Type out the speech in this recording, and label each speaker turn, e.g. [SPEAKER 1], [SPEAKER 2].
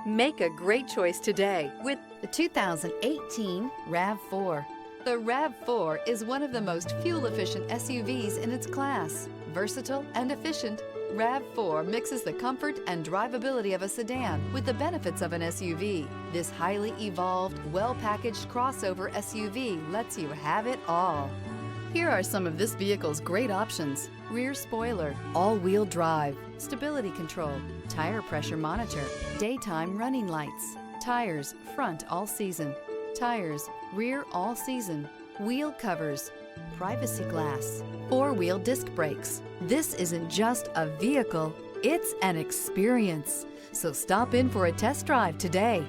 [SPEAKER 1] Make a great choice today with
[SPEAKER 2] The 2018 RAV4. The RAV4 is one of the most fuel-efficient SUVs in its class. Versatile and efficient, RAV4 mixes the comfort and drivability of a sedan with the benefits of an SUV. This highly evolved, well-packaged crossover SUV lets you have it all. Here are some of this vehicle's great options: rear spoiler, all-wheel drive, stability control, tire pressure monitor, daytime running lights, tires front all season, tires rear all season, wheel covers, privacy glass, four-wheel disc brakes. This isn't just a vehicle, it's an experience. So stop in for a test drive today.